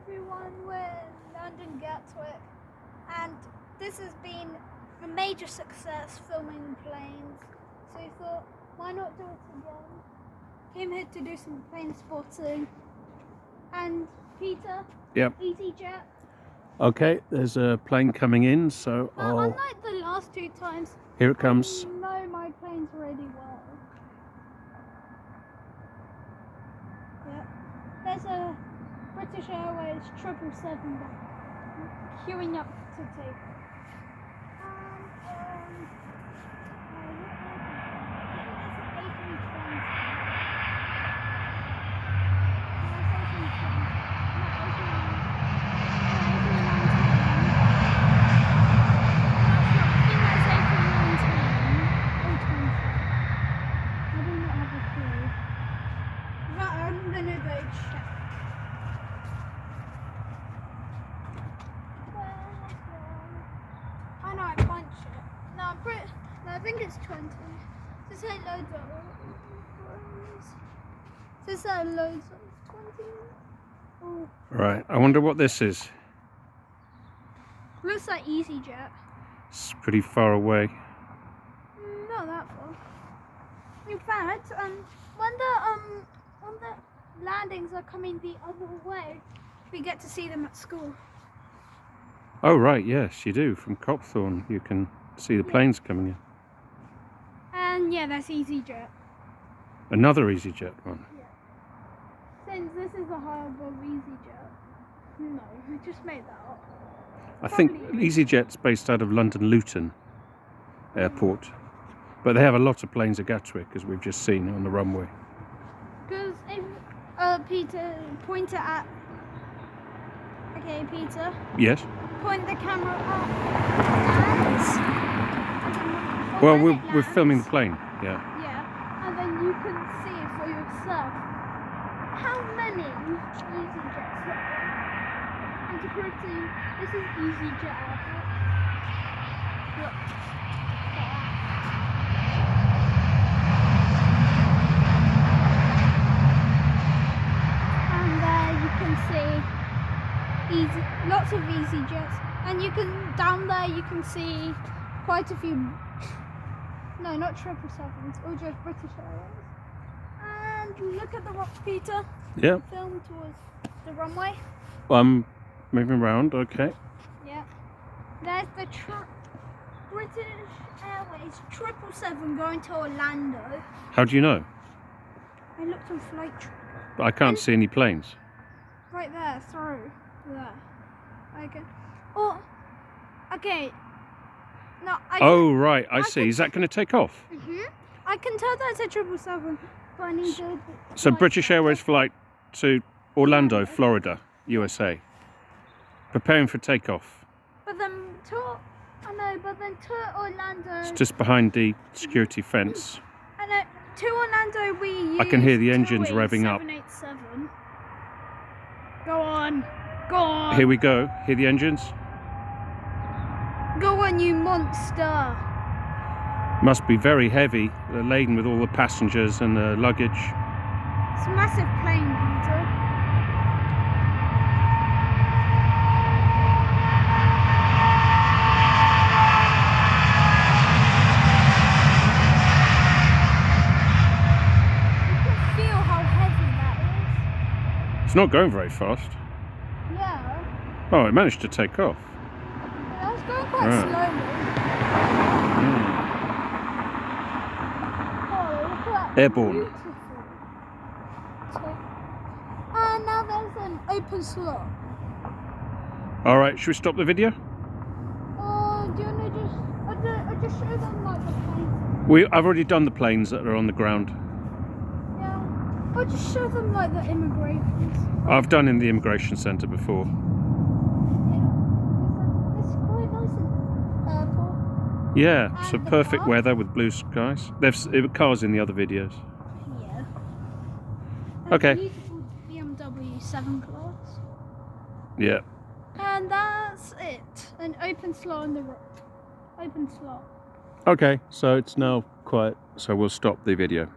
everyone, we're in London Gatwick, and this has been a major success filming planes, so we thought, why not do it again? Came here to do some plane spotting, and Peter, yep. EasyJet. Okay, there's a plane coming in, so unlike the last two times, here it comes. I know my planes really well. Yep. There's a British Airways 777 queuing up to take. I'm gonna go check. I know I can't check. No, I think it's 20. Just say loads of. Just say loads of 20. Oh. Right, I wonder what this is. Looks like EasyJet. It's pretty far away. Not that far. In fact, when the landings are coming the other way, we get to see them at school. Oh right, yes, you do. From Copthorne, you can see the planes coming in. And yeah, that's EasyJet. Another EasyJet one. Yeah. Since this is a high above EasyJet. No, we just made that up. I think EasyJet's based out of London Luton Airport, but they have a lot of planes at Gatwick, as we've just seen on the runway. Because if Peter, point it at. Okay, Peter. Yes. Point the camera at. Well, we're filming the plane. Yeah. Yeah, and then you can see for yourself how many EasyJets there are. And to prove to you, this is EasyJet Airport. Look. And there you can see lots of EasyJets. And you can, down there you can see quite a few, no, not 777s, or just British Airways. And look at the rock, Peter. Yeah. Film towards the runway. Well, I'm moving around, okay. Yeah. There's the British Airways 777 going to Orlando. How do you know? I looked on Flight Tracker. But I can't see any planes. Right there, through there. Okay. Oh, okay. No, Oh right, I see. Is that going to take off? I can tell that's a 777, but I need to. So British Airways flight to Orlando, Florida, USA. Preparing for takeoff. But then to Orlando. It's just behind the security fence. And to Orlando we use. I can hear the engines revving up. 787. Go on, go on. Here we go. Hear the engines? Go on, you monster. Must be very heavy. They're laden with all the passengers and the luggage. It's a massive plane, Peter. It's not going very fast. Yeah. Oh, it managed to take off. I was going quite slowly. Oh, look at that. Airborne. Beautiful. And now there's an open slot. All right, should we stop the video? Oh, do you want to just show them like the planes? I've already done the planes that are on the ground. Yeah. Or just show them like the immigrations. I've done in the immigration centre before. It's quite nice in airport. Yeah, so perfect weather with blue skies. There's cars in the other videos. Yeah. Okay. Beautiful BMW 7 Class. Yeah. And that's it. An open slot on the road. Open slot. Okay, so it's now quiet, so we'll stop the video.